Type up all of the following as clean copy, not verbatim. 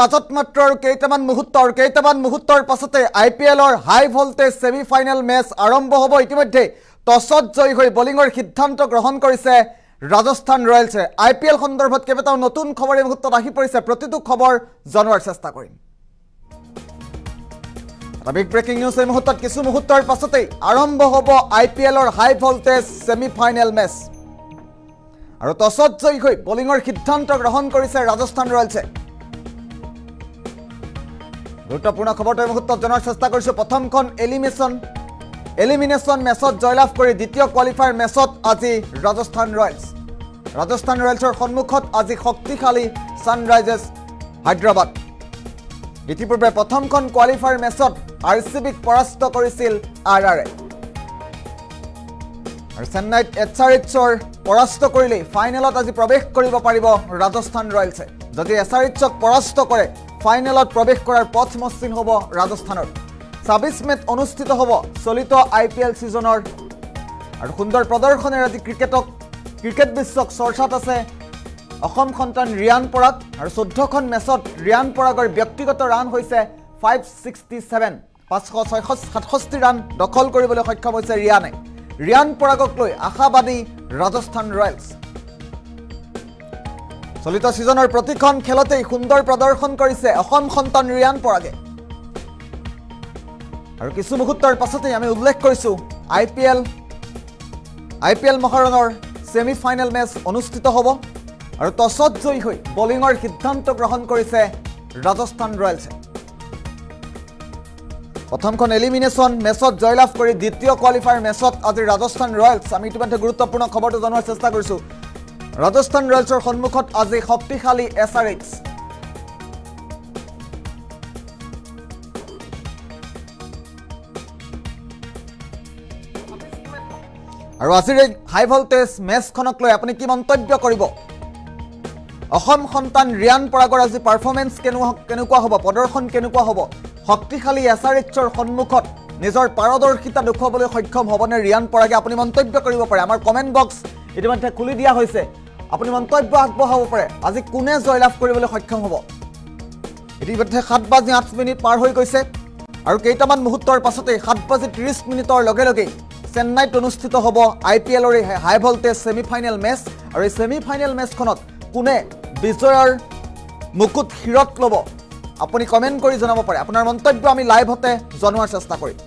মাজত মাত্ৰ কেইটামান মুহূৰ্তৰ পাছতে IPLৰ হাই ভল্টেজ সেমিফাইনেল মেচ আৰম্ভ হ'ব ইতিমধ্যে টছত জয়ী হৈ বলিঙৰ সিদ্ধান্ত গ্ৰহণ কৰিছে ৰাজস্থান ৰয়েলছে IPL সন্দৰ্ভত কেইবাটাও নতুন খবৰ এই মুহূৰ্তত আহি পৰিছে প্ৰতিটো খবৰ জনোৱাৰ চেষ্টা কৰিম বিগ ব্ৰেকিং নিউজ এই মুহূৰ্তত কিছু মুহূৰ্তৰ পাছতে আৰম্ভ হ'ব IPLৰ হাই ভল্টেজ সেমিফাইনেল মেচ আৰু টছত জয়ী হৈ বলিঙৰ সিদ্ধান্ত গ্ৰহণ কৰিছে ৰাজস্থান ৰয়েলছে গুৰুত্বপূৰ্ণ খবৰটো এই মুহূৰ্তত জনাৰ চেষ্টা কৰিছো প্ৰথমখন এলিমিনেশ্যন মেচত জয়লাভ কৰি দ্বিতীয় কোৱালিফায়াৰ মেচত আজি ৰাজস্থান ৰয়েলছৰ সন্মুখত আজি শক্তিশালী সানৰাইজাৰ্ছ হায়দৰাবাদ ইতিপূৰ্বে প্ৰথমখন কোৱালিফায়াৰ মেচত RCBক পৰাস্ত কৰিছিল RRয়ে আৰু চেন্নাইত SRHৰ পৰাস্ত কৰিলে ফাইনেলত আজি প্ৰৱেশ কৰিব পাৰিব ৰাজস্থান ৰয়েলছে যদি SRHক পৰাস্ত কৰে ফাইনেলত প্ৰৱেশ কৰাৰ পথ মসৃণ হ'ব ৰাজস্থানৰ ২৬ মেত অনুষ্ঠিত হ'ব চলিত IPL সিজনৰ আৰু সুন্দৰ প্ৰদৰ্শনেৰে আজি ক্ৰিকেট বিশ্বক চৰ্চাত আছে অসম সন্তান ৰিয়ান পৰাগ আৰু ১৪খন মেচত ৰিয়ান পৰাগৰ ব্যক্তিগত ৰান হৈছে 567 567 ৰান দখল কৰিবলৈ সক্ষম হৈছে ৰিয়ান পৰাগক লৈ আশাবাদী ৰাজস্থান ৰয়েলছ চলিত সিজনৰ প্ৰতিখন খেলতেই সুন্দৰ প্ৰদৰ্শন কৰিছে অসম সন্তান ৰিয়ান পৰাগে আৰু কিছু মুহূৰ্তৰ পাছতে আমি উল্লেখ কৰিছো IPL মহাৰণৰ সেমিফাইনেল মেচ অনুষ্ঠিত হ'ব আৰু টছত জয়ী হৈ বলিঙৰ সিদ্ধান্ত গ্ৰহণ কৰিছে ৰাজস্থান ৰয়েলছে প্ৰথমখন এলিমিনেশ্যন মেচত জয়লাভ কৰি দ্বিতীয় কোৱালিফায়াৰ মেচত আজি ৰাজস্থান ৰয়েলছ আমি ইতিমধ্যে গুৰুত্বপূৰ্ণ খবৰটো জনোৱাৰ চেষ্টা কৰিছো ৰাজস্থান ৰয়েলছৰ সন্মুখত আজি শক্তিশালী SRH আৰু আজিৰ হাই ভল্টেজ মেচখনক লৈ আপুনি কি মন্তব্য কৰিব অসম সন্তান ৰিয়ান পৰাগৰ আজি পাৰফৰ্মেন্স কেনেকুৱা হ'ব প্ৰদৰ্শন কেনেকুৱা হ'ব শক্তিশালী SRHৰ সন্মুখত নিজৰ পাৰদৰ্শিতা দেখুৱাবলৈ সক্ষম হ'বনে ৰিয়ান পৰাগে আপুনি মন্তব্য কৰিব পাৰে আমাৰ কমেন্ট বক্স ইতিমধ্যে খুলি দিয়া হৈছে আপুনি মন্তব্য আগবঢ়াব পাৰে আজি কোনে জয়লাভ কৰিবলৈ সক্ষম হ'ব ইতিমধ্যে 7:08 পাৰ হৈ গৈছে আৰু কেইটামান মুহূৰ্তৰ পাছতে 7:30 লগে লগে চেন্নাইত অনুষ্ঠিত হ'ব IPLৰ হাই ভল্টেজ সেমিফাইনেল মেচ আৰু এই সেমিফাইনেল মেচখনত কোনে বিজয়ৰ মুকুট হিৰত ল'ব আপুনি কমেন্ট কৰি জনাব পাৰে আপোনাৰ মন্তব্য আমি লাইভতে জনোৱাৰ চেষ্টা কৰিম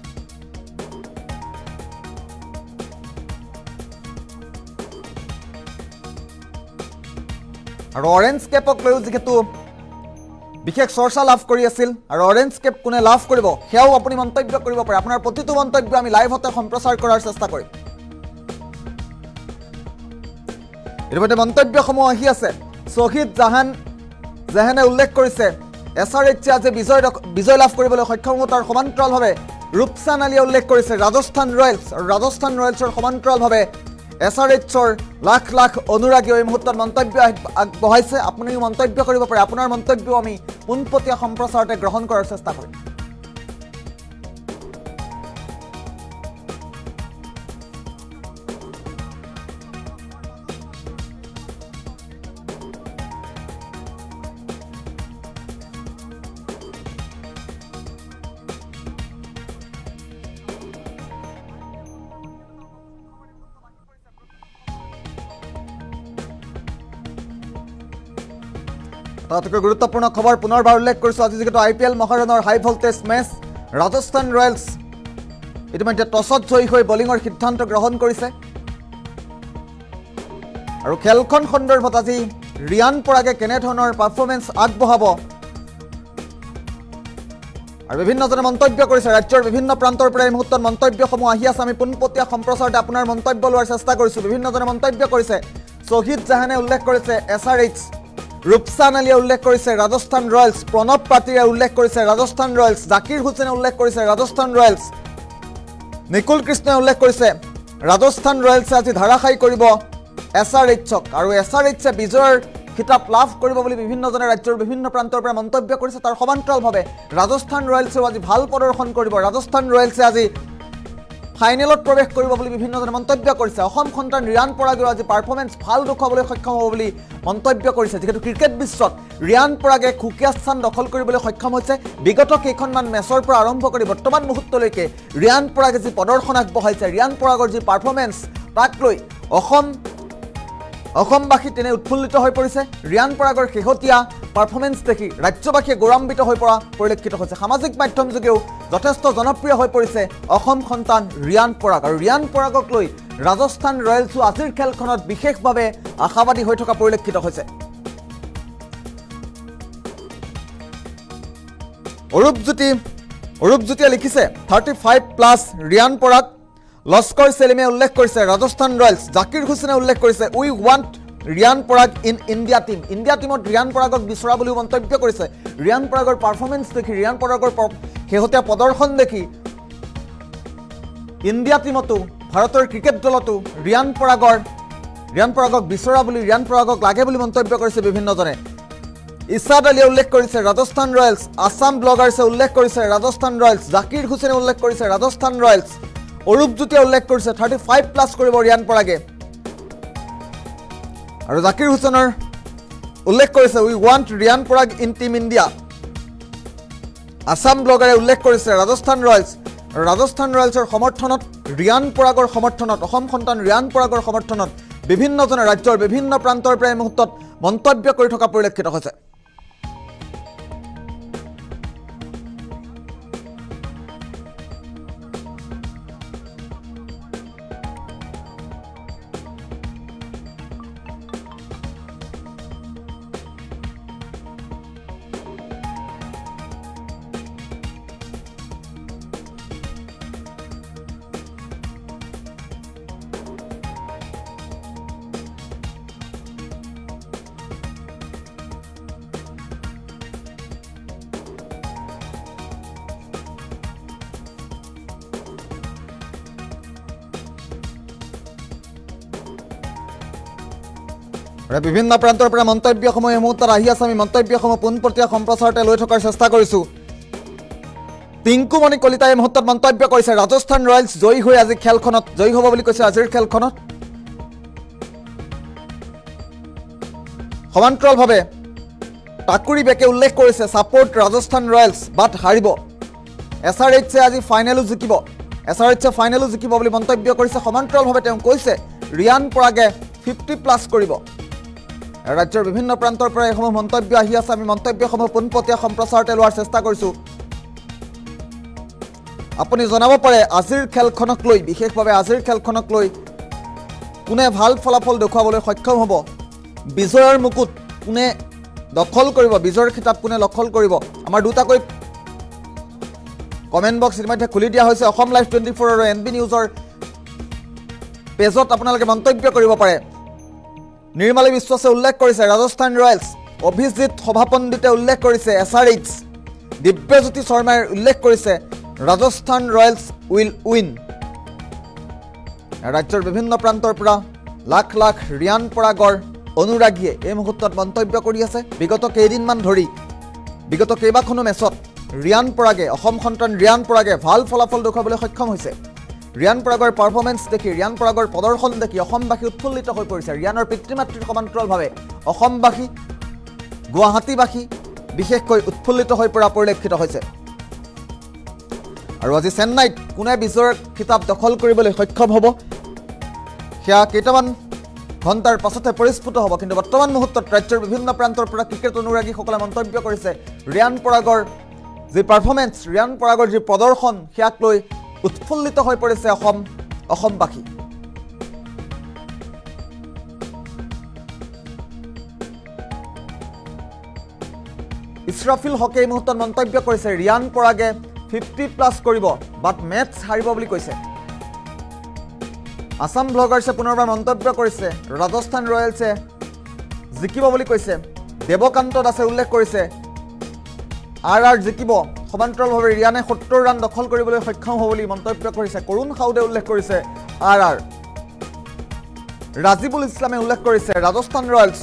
আৰু অৰেঞ্জ কেপক লৈ যেহেতু বিশেষ চৰ্চা লাভ কৰি আছিল আৰু অৰেঞ্জ কেপ কোনে লাভ কৰিব সেয়াও আপুনি মন্তব্য কৰিব পাৰে আপোনাৰ প্ৰতিটো মন্তব্য আমি লাইভতে সম্প্ৰচাৰ কৰাৰ চেষ্টা কৰিম ইতিমধ্যে মন্তব্যসমূহ আহি আছে শহীদ জাহানে উল্লেখ কৰিছে SRH আজি বিজয় লাভ কৰিবলৈ সক্ষম হ'ব তাৰ সমান্তৰালভাৱে ৰূপচান আলীয়ে উল্লেখ কৰিছে ৰাজস্থান ৰয়েলছৰ সমান্তৰালভাৱে SRHৰ লাখ লাখ অনুৰাগী এই মুহূৰ্তত মন্তব্য আগবঢ়াইছে আপুনিও মন্তব্য কৰিব পাৰে আপোনাৰ মন্তব্য আমি পোনপটীয়া সম্প্ৰচাৰতে গ্ৰহণ কৰাৰ চেষ্টা কৰিম তাতকৈ গুৰুত্বপূৰ্ণ খবৰ পুনৰবাৰ উল্লেখ কৰিছো আজি যেহেতু IPL মহাৰণৰ হাই ভল্টেজ মেচ ৰাজস্থান ৰয়েলছ ইতিমধ্যে টছত জয়ী হৈ বলিঙৰ সিদ্ধান্ত গ্ৰহণ কৰিছে আৰু খেলখন সন্দৰ্ভত আজি ৰিয়ান পৰাগে কেনেধৰণৰ পাৰফৰ্মেন্স আগবঢ়াব আৰু বিভিন্নজনে মন্তব্য কৰিছে ৰাজ্যৰ বিভিন্ন প্ৰান্তৰ পৰা এই মুহূৰ্তত মন্তব্যসমূহ আহি আছে আমি পোনপটীয়া সম্প্ৰচাৰতে আপোনাৰ মন্তব্য লোৱাৰ চেষ্টা কৰিছো বিভিন্নজনে মন্তব্য কৰিছে শহীদ জাহানে উল্লেখ কৰিছে SRH ৰূপচান আলীয়ে উল্লেখ কৰিছে ৰাজস্থান ৰয়েলছ প্ৰণৱ পাটিৰে উল্লেখ কৰিছে ৰাজস্থান ৰয়েলছ জাকিৰ হুছেইনে উল্লেখ কৰিছে ৰাজস্থান ৰয়েলছ নিকুল কৃষ্ণই উল্লেখ কৰিছে ৰাজস্থান ৰয়েলছে আজি ধাৰাসায়ী কৰিব SRHক আৰু SRHে বিজয়ৰ খিতাপ লাভ কৰিব বুলি বিভিন্নজনে ৰাজ্যৰ বিভিন্ন প্ৰান্তৰ পৰা মন্তব্য কৰিছে তাৰ সমান্তৰালভাৱে ৰাজস্থান ৰয়েলছে আজি ভাল প্ৰদৰ্শন কৰিব ৰাজস্থান ৰয়েলছে আজি ফাইনেলত প্ৰৱেশ কৰিব বুলি বিভিন্নজনে মন্তব্য কৰিছে অসম সন্তান ৰিয়ান পৰাগৰ আজি পাৰফৰ্মেন্স ভাল দেখুৱাবলৈ সক্ষম হ'ব বুলি মন্তব্য কৰিছে যেহেতু ক্ৰিকেট বিশ্বত ৰিয়ান পৰাগে খুকিয়া স্থান দখল কৰিবলৈ সক্ষম হৈছে বিগত কেইখনমান মেচৰ পৰা আৰম্ভ কৰি বৰ্তমান মুহূৰ্তলৈকে ৰিয়ান পৰাগে যি প্ৰদৰ্শন আগবঢ়াইছে ৰিয়ান পৰাগৰ যি পাৰফৰ্মেন্স তাক লৈ অসমবাসী তেনে উৎফুল্লিত হৈ পৰিছে ৰিয়ান পৰাগৰ শেহতীয়া পাৰফৰ্মেন্স দেখি ৰাজ্যবাসীয়ে গৌৰৱান্বিত হৈ পৰা পৰিলক্ষিত হৈছে সামাজিক মাধ্যম যোগেও যথেষ্ট জনপ্ৰিয় হৈ পৰিছে অসম সন্তান ৰিয়ান পৰাগ আৰু ৰিয়ান পৰাগক লৈ ৰাজস্থান ৰয়েলছো আজিৰ খেলখনত বিশেষভাৱে আশাবাদী হৈ থকা পৰিলক্ষিত হৈছে অৰূপজ্যোতিয়ে লিখিছে 35+ ৰিয়ান পৰাগ লস্কৰ সেলিমে উল্লেখ কৰিছে ৰাজস্থান ৰয়েলছ জাকিৰ হুছেইনে উল্লেখ কৰিছে we want Riyan Parag in India টিমত ৰিয়ান পৰাগক বিচৰা বুলি মন্তব্য কৰিছে ৰিয়ান পৰাগৰ পাৰফৰ্মেন্স দেখি ৰিয়ান পৰাগৰ শেহতীয়া প্ৰদৰ্শন দেখি ইণ্ডিয়া টিমতো ভাৰতৰ ক্ৰিকেট দলতো ৰিয়ান পৰাগক বিচৰা বুলি ৰিয়ান পৰাগক লাগে বুলি মন্তব্য কৰিছে বিভিন্নজনে ইছাদ আলীয়ে উল্লেখ কৰিছে ৰাজস্থান ৰয়েলছ আছাম ব্লগাৰ্ছে উল্লেখ কৰিছে ৰাজস্থান ৰয়েলছ জাকিৰ হুছেইনে উল্লেখ কৰিছে ৰাজস্থান ৰয়েলছ অৰূপজ্যোতিয়ে উল্লেখ কৰিছে 35+ কৰিব ৰিয়ান পৰাগে আৰু জাকিৰ হুছেইনৰ উল্লেখ কৰিছে we want Riyan Parag in team India Assam ব্লগাৰে উল্লেখ কৰিছে ৰাজস্থান ৰয়েলছৰ সমৰ্থনত ৰিয়ান পৰাগৰ সমৰ্থনত অসম সন্তান ৰিয়ান পৰাগৰ সমৰ্থনত বিভিন্নজনে ৰাজ্যৰ বিভিন্ন প্ৰান্তৰ পৰা এই মুহূৰ্তত মন্তব্য কৰি থকা পৰিলক্ষিত হৈছে বিভিন্ন প্ৰান্তৰ পৰা মন্তব্যসমূহ এই মুহূৰ্তত আহি আছে আমি মন্তব্যসমূহ পোনপটীয়া সম্প্ৰচাৰতে লৈ থকাৰ চেষ্টা কৰিছোঁ টিংকুমণি কলিতাই এই মুহূৰ্তত মন্তব্য কৰিছে ৰাজস্থান ৰয়েলছ জয়ী হৈ আজি খেলখনত জয়ী হ'ব বুলি কৈছে আজিৰ খেলখনত সমান্তৰালভাৱে টাকুৰি বেকে উল্লেখ কৰিছে ছাপোৰ্ট ৰাজস্থান ৰয়েলছ বাট হাৰিব SRH আজি ফাইনেলো জিকিব বুলি মন্তব্য কৰিছে সমান্তৰালভাৱে তেওঁ কৈছে ৰিয়ান পৰাগে 50+ কৰিব ৰাজ্যৰ বিভিন্ন প্ৰান্তৰ পৰা এইসমূহ মন্তব্য আহি আছে আমি মন্তব্যসমূহ পোনপটীয়া সম্প্ৰচাৰতে লোৱাৰ চেষ্টা কৰিছোঁ আপুনি জনাব পাৰে আজিৰ খেলখনক লৈ বিশেষভাৱে আজিৰ খেলখনক লৈ কোনে ভাল ফলাফল দেখুৱাবলৈ সক্ষম হ'ব বিজয়ৰ মুকুট কোনে দখল কৰিব বিজয়ৰ খিতাপ কোনে দখল কৰিব আমাৰ দুটাকৈ কমেণ্ট বক্স ইতিমধ্যে খুলি দিয়া হৈছে অসম লাইভ 24 আৰু NB নিউজৰ পেজত আপোনালোকে মন্তব্য কৰিব পাৰে নিৰ্মালী বিশ্বাসে উল্লেখ কৰিছে ৰাজস্থান ৰয়েলছ অভিজিত সভাপণ্ডিতে উল্লেখ কৰিছে SRH দিব্যজ্যোতি শৰ্মাই উল্লেখ কৰিছে ৰাজস্থান ৰয়েলছ উইল উইন ৰাজ্যৰ বিভিন্ন প্ৰান্তৰ পৰা লাখ লাখ ৰিয়ান পৰাগৰ অনুৰাগীয়ে এই মুহূৰ্তত মন্তব্য কৰি আছে বিগত কেইদিনমান ধৰি বিগত কেইবাখনো মেচত ৰিয়ান পৰাগে অসম সন্তান ৰিয়ান পৰাগে ভাল ফলাফল দেখুৱাবলৈ সক্ষম হৈছে ৰিয়ান পৰাগৰ পাৰফৰ্মেন্স দেখি ৰিয়ান পৰাগৰ প্ৰদৰ্শন দেখি অসমবাসী উৎফুল্লিত হৈ পৰিছে ৰিয়ানৰ পিতৃ-মাতৃৰ সমান্তৰালভাৱে অসমবাসী গুৱাহাটীবাসী বিশেষকৈ উৎফুল্লিত হৈ পৰা পৰিলক্ষিত হৈছে আৰু আজি চেন্নাইত কোনে বিজয়ৰ খিতাপ দখল কৰিবলৈ সক্ষম হ'ব সেয়া কেইটামান ঘণ্টাৰ পাছতে পৰিস্ফুট হ'ব কিন্তু বৰ্তমান মুহূৰ্তত ৰাজ্যৰ বিভিন্ন প্ৰান্তৰ পৰা ক্ৰিকেট অনুৰাগীসকলে মন্তব্য কৰিছে ৰিয়ান পৰাগৰ যি পাৰফৰ্মেন্স ৰিয়ান পৰাগৰ যি প্ৰদৰ্শন সেয়াক লৈ উৎফুল্লিত হৈ পৰিছে অসমবাসী ইছৰাফিল হকে এই মুহূৰ্তত মন্তব্য কৰিছে ৰিয়ান পৰাগে 50+ কৰিব বাট মেটছ হাৰিব বুলি কৈছে আছাম ব্লগাৰ্ছে পুনৰবাৰ মন্তব্য কৰিছে ৰাজস্থান ৰয়েলছে জিকিব বুলি কৈছে দেৱকান্ত দাসে উল্লেখ কৰিছে RR জিকিব সমান্তৰালভাৱে ৰিয়ানে 70 ৰান দখল কৰিবলৈ সক্ষম হ'ব বুলি মন্তব্য কৰিছে কৰুণ খাউদে উল্লেখ কৰিছে RR ৰাজিবুল ইছলামে উল্লেখ কৰিছে ৰাজস্থান ৰয়েলছ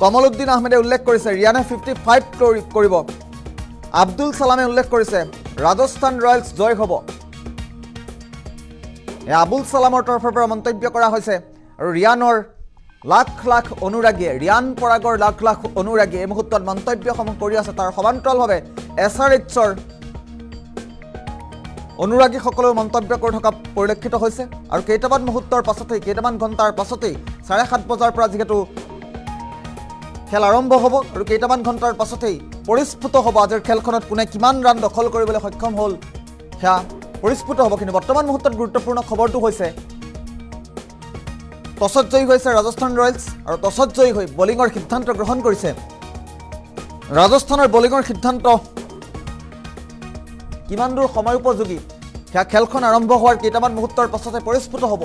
কমলউদ্দিন আহমেদে উল্লেখ কৰিছে ৰিয়ানে 55 কৰিব আব্দুল সালামে উল্লেখ কৰিছে ৰাজস্থান ৰয়েলছ জয় হ'ব আবুল ছালামৰ তৰফৰ পৰা মন্তব্য কৰা হৈছে আৰু ৰিয়ানৰ লাখ লাখ অনুৰাগীয়ে ৰিয়ান পৰাগৰ লাখ লাখ অনুৰাগীয়ে এই মুহূৰ্তত মন্তব্যসমূহ কৰি আছে তাৰ সমান্তৰালভাৱে SRHৰ অনুৰাগীসকলেও মন্তব্য কৰি থকা পৰিলক্ষিত হৈছে আৰু কেইটামান মুহূৰ্তৰ পাছতেই কেইটামান ঘণ্টাৰ পাছতেই 7:30 বজাৰ পৰা যিহেতু খেল আৰম্ভ হ'ব আৰু কেইটামান ঘণ্টাৰ পাছতেই পৰিস্ফুট হ'ব আজিৰ খেলখনত কোনে কিমান ৰান দখল কৰিবলৈ সক্ষম হ'ল সেয়া পৰিস্ফুট হ'ব কিন্তু বৰ্তমান মুহূৰ্তত গুৰুত্বপূৰ্ণ খবৰটো হৈছে টছত জয়ী হৈছে ৰাজস্থান ৰয়েলছ আৰু টছত জয়ী হৈ বলিঙৰ সিদ্ধান্ত গ্ৰহণ কৰিছে ৰাজস্থানৰ বলিঙৰ সিদ্ধান্ত কিমান দূৰ সময় উপযোগী সেয়া খেলখন আৰম্ভ হোৱাৰ কেইটামান মুহূৰ্তৰ পাছতে পৰিস্ফুট হ'ব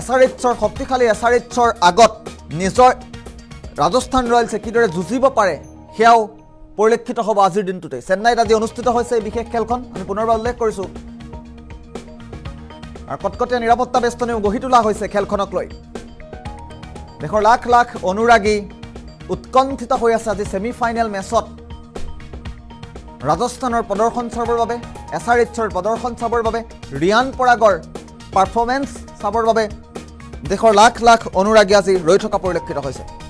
SRHৰ শক্তিশালী SRHৰ আগত নিজৰ ৰাজস্থান ৰয়েলছে কিদৰে যুঁজিব পাৰে সেয়াও পৰিলক্ষিত হ'ব আজিৰ দিনটোতে চেন্নাইত আজি অনুষ্ঠিত হৈছে এই বিশেষ খেলখন আমি পুনৰবাৰ উল্লেখ কৰিছোঁ আৰু কটকটীয়া নিৰাপত্তা বেষ্টনীও গঢ়ি তোলা হৈছে খেলখনক লৈ দেশৰ লাখ লাখ অনুৰাগী উৎকণ্ঠিত হৈ আছে আজি ছেমিফাইনেল মেচত ৰাজস্থানৰ প্ৰদৰ্শন চাবৰ বাবে SRHৰ প্ৰদৰ্শন চাবৰ বাবে ৰিয়ান পৰাগৰ পাৰফৰ্মেন্স চাবৰ বাবে দেশৰ লাখ লাখ অনুৰাগী আজি ৰৈ থকা পৰিলক্ষিত হৈছে